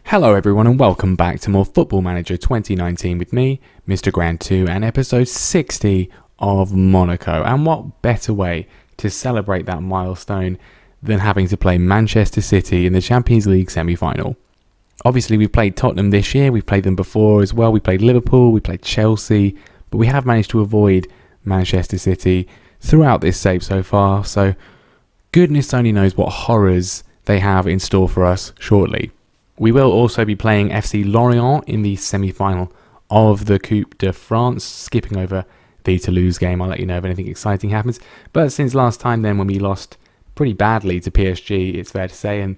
Hello everyone and welcome back to more Football Manager 2019 with me, Mr. Grand 2, and episode 60 of Monaco. And what better way to celebrate that milestone than having to play Manchester City in the Champions League semi-final. Obviously we've played Tottenham this year, we've played them before as well, we played Liverpool, we played Chelsea, but we have managed to avoid Manchester City throughout this save so far, so goodness only knows what horrors they have in store for us shortly. We will also be playing FC Lorient in the semi-final of the Coupe de France, skipping over the Toulouse game. I'll let you know if anything exciting happens. But since last time then, when we lost pretty badly to PSG, it's fair to say, and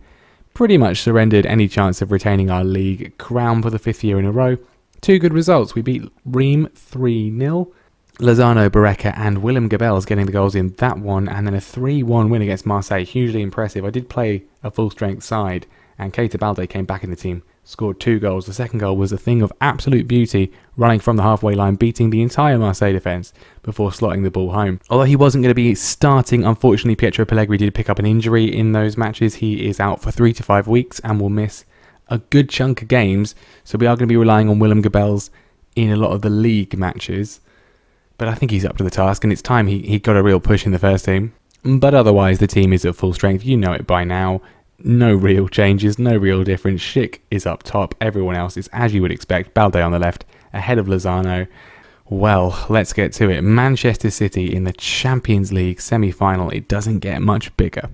pretty much surrendered any chance of retaining our league crown for the 5th year in a row, two good results. We beat Reims 3-0. Lozano, Barreca and Willem Gabels getting the goals in that one, and then a 3-1 win against Marseille. Hugely impressive. I did play a full-strength side, and Keita Balde came back in the team, scored 2 goals. The second goal was a thing of absolute beauty, running from the halfway line, beating the entire Marseille defence before slotting the ball home. Although he wasn't going to be starting, unfortunately Pietro Pellegrini did pick up an injury in those matches. He is out for 3 to 5 weeks and will miss a good chunk of games, so we are going to be relying on Willem Gabels in a lot of the league matches. But I think he's up to the task, and it's time he got a real push in the first team. But otherwise the team is at full strength, you know it by now. No real changes, no real difference. Schick is up top. Everyone else is, as you would expect, Balde on the left, ahead of Lozano. Well, let's get to it. Manchester City in the Champions League semi-final. It doesn't get much bigger.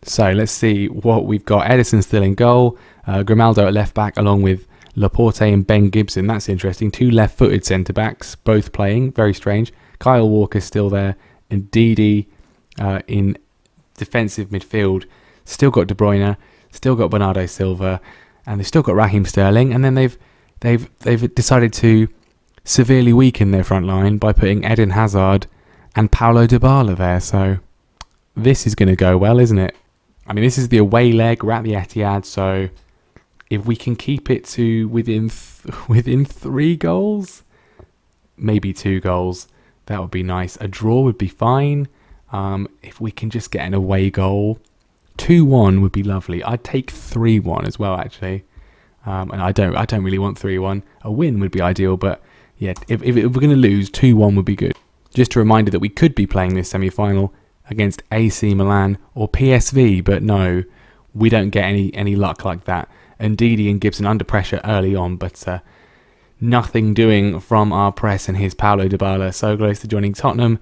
So let's see what we've got. Ederson still in goal. Grimaldo at left back along with Laporte and Ben Gibson. That's interesting. 2 left-footed centre-backs, both playing. Very strange. Kyle Walker's still there. And Didi in defensive midfield. Still got De Bruyne, still got Bernardo Silva, and they've still got Raheem Sterling. And then they've decided to severely weaken their front line by putting Eden Hazard and Paulo Dybala there. So this is going to go well, isn't it? I mean, this is the away leg. We're at the Etihad, so if we can keep it to within 3 goals, maybe 2 goals, that would be nice. A draw would be fine. If we can just get an away goal. 2-1 would be lovely. I'd take 3-1 as well, actually. And I don't really want 3-1. A win would be ideal, but yeah, if we're going to lose, 2-1 would be good. Just a reminder that we could be playing this semi-final against AC Milan or PSV, but no, we don't get any luck like that. And Didi and Gibson under pressure early on, but nothing doing from our press, and here's Paulo Dybala so close to joining Tottenham,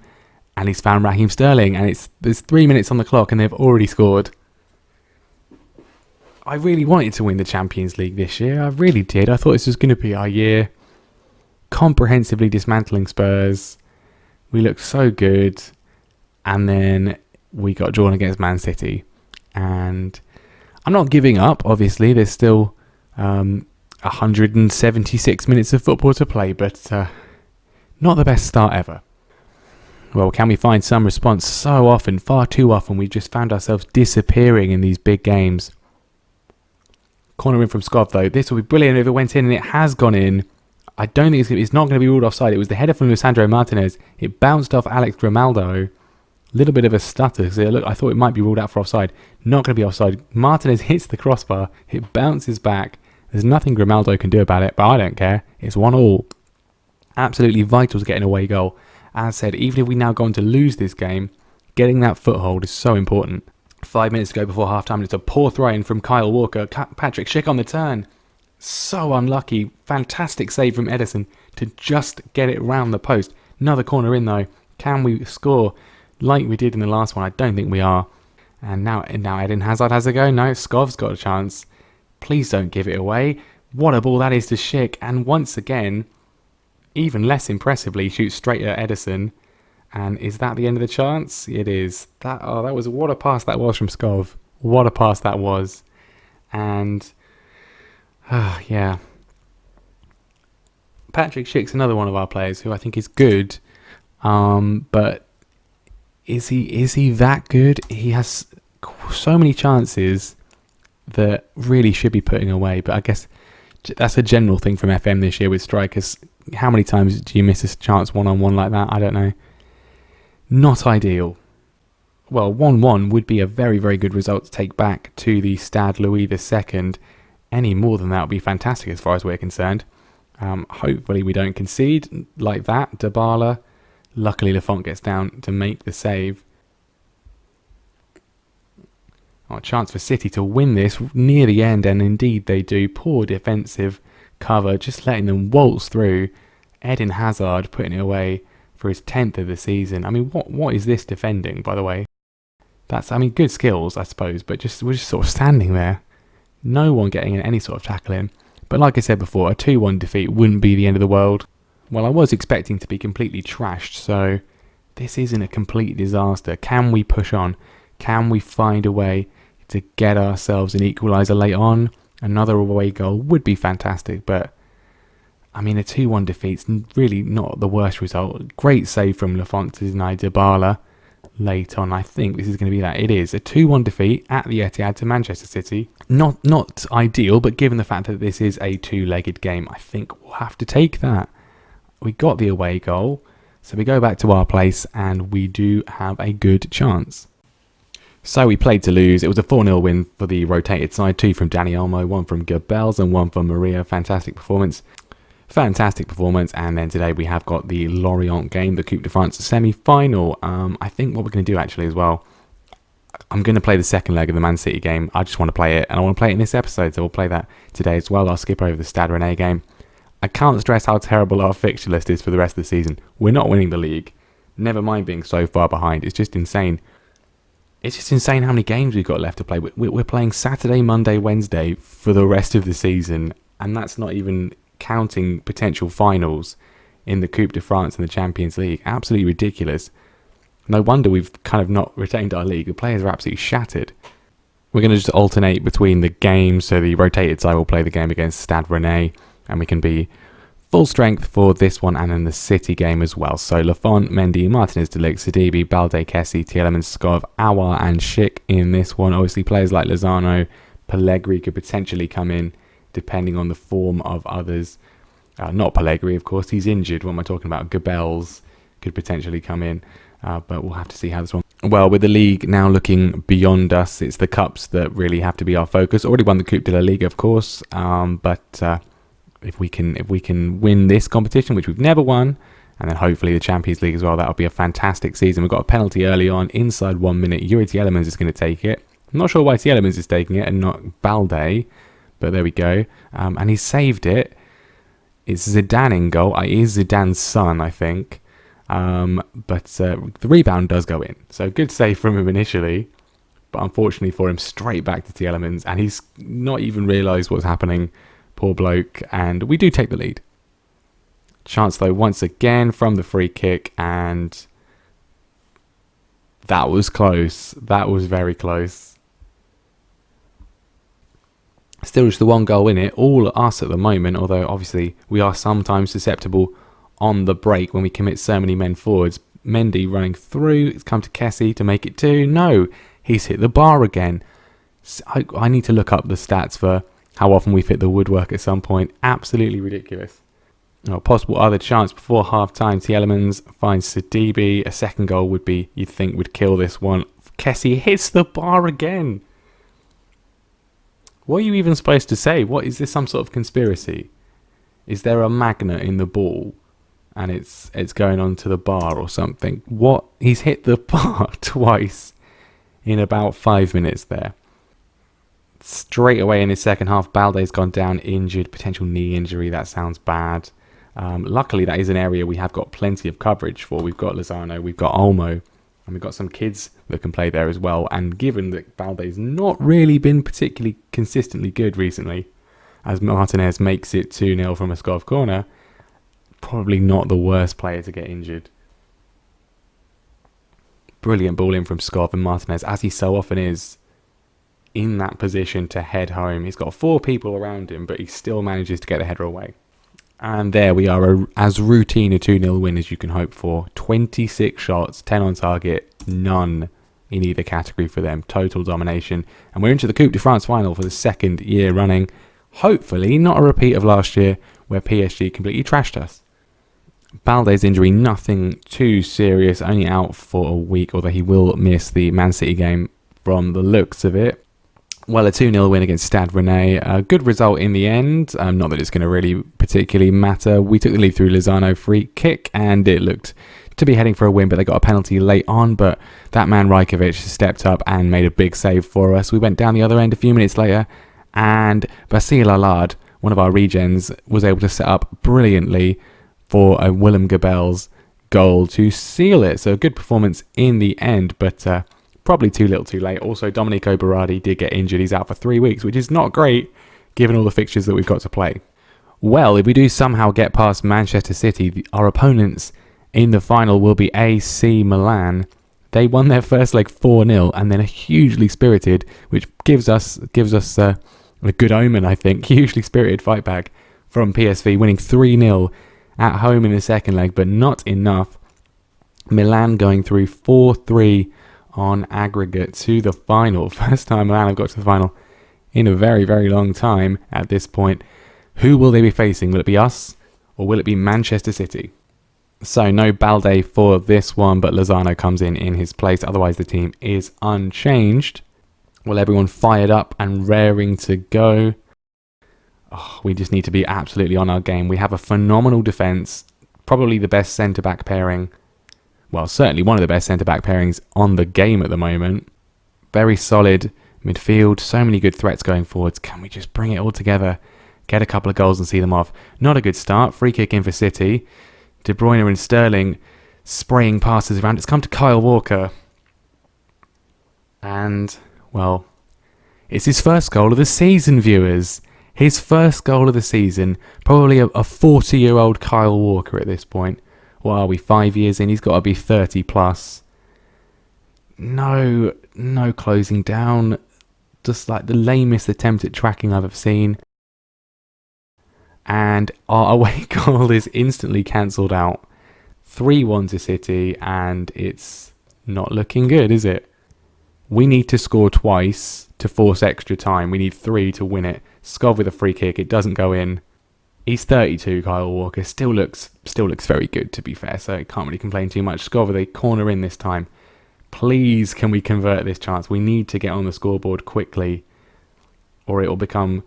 and he's found Raheem Sterling, and there's 3 minutes on the clock and they've already scored. I really wanted to win the Champions League this year. I really did. I thought this was going to be our year. Comprehensively dismantling Spurs. We looked so good. And then we got drawn against Man City. And I'm not giving up, obviously. There's still 176 minutes of football to play. But not the best start ever. Well, can we find some response? So often, far too often, we've just found ourselves disappearing in these big games. Corner in from Skov though. This will be brilliant if it went in, and it has gone in. I don't think it's not going to be ruled offside. It was the header from Lisandro Martinez. It bounced off Alex Grimaldo. A little bit of a stutter. So I thought it might be ruled out for offside. Not going to be offside. Martinez hits the crossbar. It bounces back. There's nothing Grimaldo can do about it, but I don't care. It's 1-1. Absolutely vital to get an away goal. As said, even if we now go on to lose this game, getting that foothold is so important. 5 minutes to go before half-time. It's a poor throw-in from Kyle Walker. Patrick Schick on the turn. So unlucky. Fantastic save from Ederson to just get it round the post. Another corner in though. Can we score like we did in the last one? I don't think we are. And now Eden Hazard has a go. No, Skov's got a chance. Please don't give it away. What a ball that is to Schick. And once again, even less impressively, shoots straight at Ederson. And is that the end of the chance? It is. That was what a pass that was from Skov. What a pass that was. And yeah. Patrick Schick's another one of our players who I think is good. But is he that good? He has so many chances that really should be putting away. But I guess that's a general thing from FM this year with strikers. How many times do you miss a chance one-on-one like that? I don't know. Not ideal. Well, 1-1 would be a very, very good result to take back to the Stade Louis II Any more than that would be fantastic as far as we're concerned. Hopefully we don't concede like that. Dybala. Luckily Lafont gets down to make the save. A chance for City to win this near the end, and indeed they do. Poor defensive cover, just letting them waltz through. Eden Hazard putting it away for his 10th of the season. I mean, what is this defending, by the way? That's, I mean, good skills, I suppose, but we're just sort of standing there. No one getting any sort of tackle in. But like I said before, a 2-1 defeat wouldn't be the end of the world. Well, I was expecting to be completely trashed, so this isn't a complete disaster. Can we push on? Can we find a way to get ourselves an equaliser late on? Another away goal would be fantastic, but I mean, a 2-1 defeat's really not the worst result. Great save from Lafont to deny Dybala late on. I think this is going to be that. It is a 2-1 defeat at the Etihad to Manchester City. Not ideal, but given the fact that this is a two-legged game, I think we'll have to take that. We got the away goal, so we go back to our place and we do have a good chance. So we played to lose. It was a 4-0 win for the rotated side. 2 from Dani Olmo, 1 from Goebbels and 1 from Maria. Fantastic performance. And then today we have got the Lorient game, the Coupe de France semi-final. I think what we're going to do actually as well, I'm going to play the second leg of the Man City game. I just want to play it, and I want to play it in this episode, so we'll play that today as well. I'll skip over the Stade Rennais game. I can't stress how terrible our fixture list is for the rest of the season. We're not winning the league. Never mind being so far behind. It's just insane. It's just insane how many games we've got left to play. We're playing Saturday, Monday, Wednesday for the rest of the season, and that's not even counting potential finals in the Coupe de France and the Champions League. Absolutely ridiculous. No wonder we've kind of not retained our league. The players are absolutely shattered. We're going to just alternate between the games, so the rotated side will play the game against Stade Rennais, and we can be full strength for this one and in the City game as well. So Lafont, Mendy, Martinez, De Ligt, Sidibe, Balde, Kessie, Tielemans, Skov, Aouar and Schick in this one. Obviously players like Lozano, Pellegrini could potentially come in depending on the form of others. Not Pellegrini, of course, he's injured. What am I talking about? Goebbels could potentially come in, but we'll have to see how this one... Well, with the league now looking beyond us, it's the cups that really have to be our focus. Already won the Coupe de la Ligue, of course, but if we can win this competition, which we've never won, and then hopefully the Champions League as well, that'll be a fantastic season. We've got a penalty early on, inside 1 minute. Yuri Tielemans is going to take it. I'm not sure why Tielemans is taking it and not Balde, but there we go. And he saved it. It's Zidane in goal. It is Zidane's son, I think. But the rebound does go in. So good save from him initially. But unfortunately for him, straight back to Tielemans. And he's not even realised what's happening. Poor bloke. And we do take the lead. Chance though once again from the free kick. And that was close. That was very close. Still just the one goal in it, all us at the moment, although obviously we are sometimes susceptible on the break when we commit so many men forwards. Mendy running through, it's come to Kessie to make it 2. No, he's hit the bar again. I need to look up the stats for how often we've hit the woodwork at some point. Absolutely ridiculous. Possible other chance before half-time. Tielemans finds Sidibe. A second goal would be, you'd think, would kill this one. Kessie hits the bar again. What are you even supposed to say? What is this, some sort of conspiracy? Is there a magnet in the ball and it's going onto the bar or something? What? He's hit the bar twice in about 5 minutes there. Straight away in his second half, Balde's gone down injured, potential knee injury. That sounds bad. Luckily, that is an area we have got plenty of coverage for. We've got Lozano, we've got Olmo, and we've got some kids that can play there as well. And given that Balde's not really been particularly consistently good recently, as Martinez makes it 2-0 from a Skov corner, probably not the worst player to get injured. Brilliant ball in from Skov, and Martinez, as he so often is, in that position to head home. He's got 4 people around him, but he still manages to get the header away. And there we are, as routine a 2-0 win as you can hope for. 26 shots, 10 on target, none in either category for them. Total domination. And we're into the Coupe de France final for the 2nd year running. Hopefully not a repeat of last year where PSG completely trashed us. Balde's injury, nothing too serious, only out for a week, although he will miss the Man City game from the looks of it. Well, a 2-0 win against Stade Rennais. A good result in the end. Not that it's going to really particularly matter. We took the lead through Lozano free kick, and it looked to be heading for a win, but they got a penalty late on. But that man Rajkovic stepped up and made a big save for us. We went down the other end a few minutes later, and Basile Allard, one of our regens, was able to set up brilliantly for a Willem Gabel's goal to seal it. So a good performance in the end, but probably too little too late. Also, Domenico Berardi did get injured. He's out for 3 weeks, which is not great given all the fixtures that we've got to play. Well, if we do somehow get past Manchester City, our opponents in the final will be AC Milan. They won their first leg 4-0 and then a hugely spirited, which gives us a good omen, I think, hugely spirited fight back from PSV, winning 3-0 at home in the second leg, but not enough. Milan going through 4-3 on aggregate to the final. First time Milan have got to the final in a very, very long time at this point. Who will they be facing? Will it be us or will it be Manchester City? So no Balde for this one, but Lozano comes in his place. Otherwise the team is unchanged. Well, everyone fired up and raring to go. Oh, we just need to be absolutely on our game. We have a phenomenal defence, probably the best centre-back pairing. Well, certainly one of the best centre-back pairings on the game at the moment. Very solid midfield, so many good threats going forwards. Can we just bring it all together, get a couple of goals and see them off? Not a good start. Free kick in for City. De Bruyne and Sterling spraying passes around. It's come to Kyle Walker. And, well, it's his first goal of the season, viewers. His first goal of the season. Probably a 40-year-old Kyle Walker at this point. What are we, 5 years in? He's got to be 30 plus. No closing down. Just like the lamest attempt at tracking I've ever seen. And our away goal is instantly cancelled out. 3-1 to City, and it's not looking good, is it? We need to score twice to force extra time. We need 3 to win it. Skov with a free kick. It doesn't go in. He's 32, Kyle Walker. Still looks very good, to be fair, so can't really complain too much. Skov with a corner in this time. Please, can we convert this chance? We need to get on the scoreboard quickly, or it will become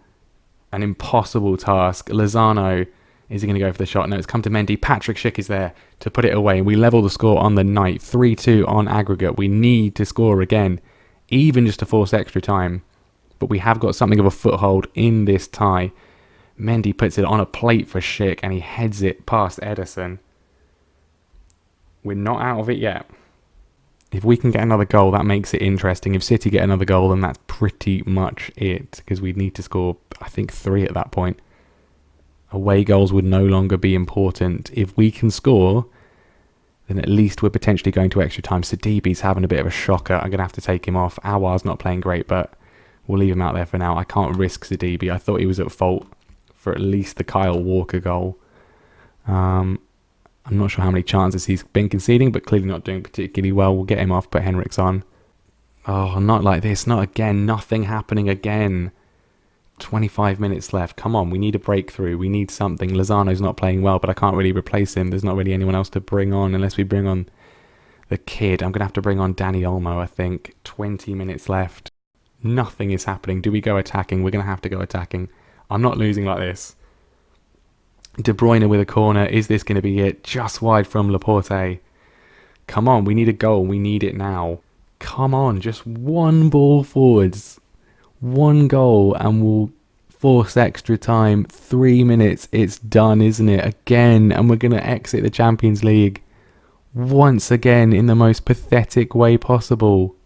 an impossible task. Lozano, is he going to go for the shot? No, it's come to Mendy. Patrick Schick is there to put it away. We level the score on the night. 3-2 on aggregate. We need to score again, even just to force extra time. But we have got something of a foothold in this tie. Mendy puts it on a plate for Schick and he heads it past Ederson. We're not out of it yet. If we can get another goal, that makes it interesting. If City get another goal, then that's pretty much it. Because we need to score, I think, 3 at that point. Away goals would no longer be important. If we can score, then at least we're potentially going to extra time. Sidibe's having a bit of a shocker. I'm going to have to take him off. Aouar's not playing great, but we'll leave him out there for now. I can't risk Sidibe. I thought he was at fault for at least the Kyle Walker goal. I'm not sure how many chances he's been conceding, but clearly not doing particularly well. We'll get him off, put Henriks on. Oh, not like this. Not again. Nothing happening again. 25 minutes left. Come on, we need a breakthrough. We need something. Lozano's not playing well, but I can't really replace him. There's not really anyone else to bring on unless we bring on the kid. I'm going to have to bring on Danny Olmo, I think. 20 minutes left. Nothing is happening. Do we go attacking? We're going to have to go attacking. I'm not losing like this. De Bruyne with a corner. Is this going to be it? Just wide from Laporte. Come on, we need a goal. We need it now. Come on, just one ball forwards. One goal and we'll force extra time. 3 minutes. It's done, isn't it? Again. And we're going to exit the Champions League. Once again in the most pathetic way possible.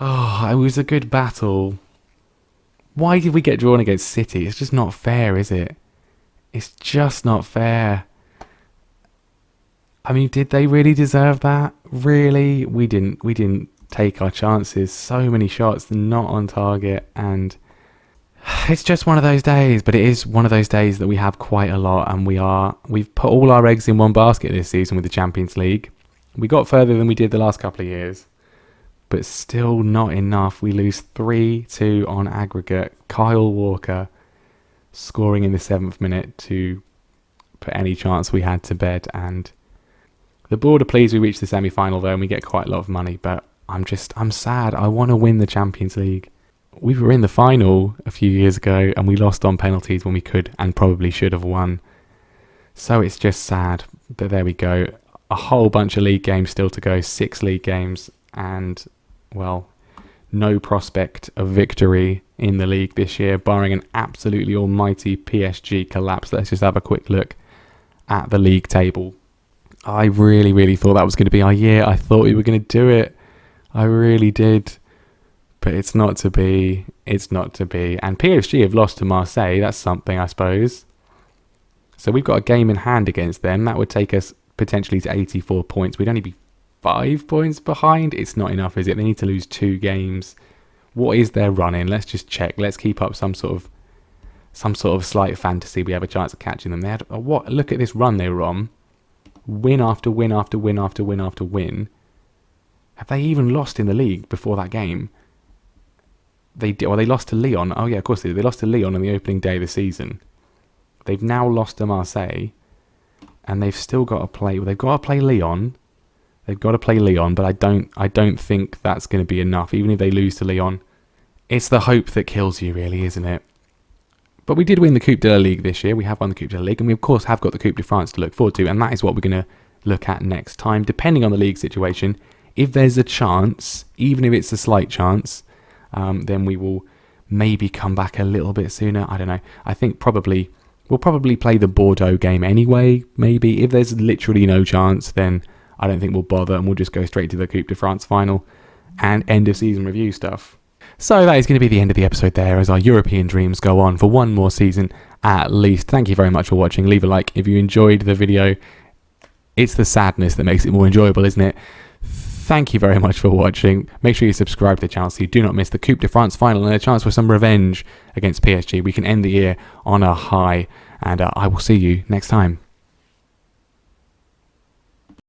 Oh, it was a good battle. Why did we get drawn against City? It's just not fair, is it? It's just not fair. I mean, did they really deserve that? Really? We didn't take our chances. So many shots not on target, and it's just one of those days. But it is one of those days that we have quite a lot, and we've put all our eggs in one basket this season with the Champions League. We got further than we did the last couple of years, but still not enough. We lose 3-2 on aggregate. Kyle Walker scoring in the 7th minute to put any chance we had to bed, and the board are pleased we reached the semi-final though, and we get quite a lot of money, but I'm sad. I want to win the Champions League. We were in the final a few years ago and we lost on penalties when we could and probably should have won. So it's just sad. But there we go. A whole bunch of league games still to go. 6 league games and, well, no prospect of victory in the league this year, barring an absolutely almighty PSG collapse. Let's just have a quick look at the league table. I really thought that was going to be our year. I thought we were going to do it. I really did. But it's not to be. It's not to be. And PSG have lost to Marseille. That's something, I suppose. So we've got a game in hand against them. That would take us potentially to 84 points. We'd only be 5 points behind. It's not enough, is it? They need to lose 2 games. What is their run in? Let's just check. Let's keep up some sort of slight fantasy. We have a chance of catching them. They had what? Look at this run they were on. Win after win after win after win after win. Have they even lost in the league before that game? They did. Well, they lost to Lyon. Oh yeah, of course they did. They lost to Lyon on the opening day of the season. They've now lost to Marseille, and they've still got to play. Well, they've got to play Lyon. They've got to play Lyon, but I don't think that's going to be enough. Even if they lose to Lyon, it's the hope that kills you, really, isn't it? But we did win the Coupe de la Ligue this year. We have won the Coupe de la Ligue, and we of course have got the Coupe de France to look forward to, and that is what we're going to look at next time, depending on the league situation. If there's a chance, even if it's a slight chance, then we will maybe come back a little bit sooner. I don't know. I think we'll probably play the Bordeaux game anyway, maybe. If there's literally no chance, then I don't think we'll bother, and we'll just go straight to the Coupe de France final and end of season review stuff. So that is going to be the end of the episode there, as our European dreams go on for one more season at least. Thank you very much for watching. Leave a like if you enjoyed the video. It's the sadness that makes it more enjoyable, isn't it? Thank you very much for watching. Make sure you subscribe to the channel so you do not miss the Coupe de France final and a chance for some revenge against PSG. We can end the year on a high, and I will see you next time.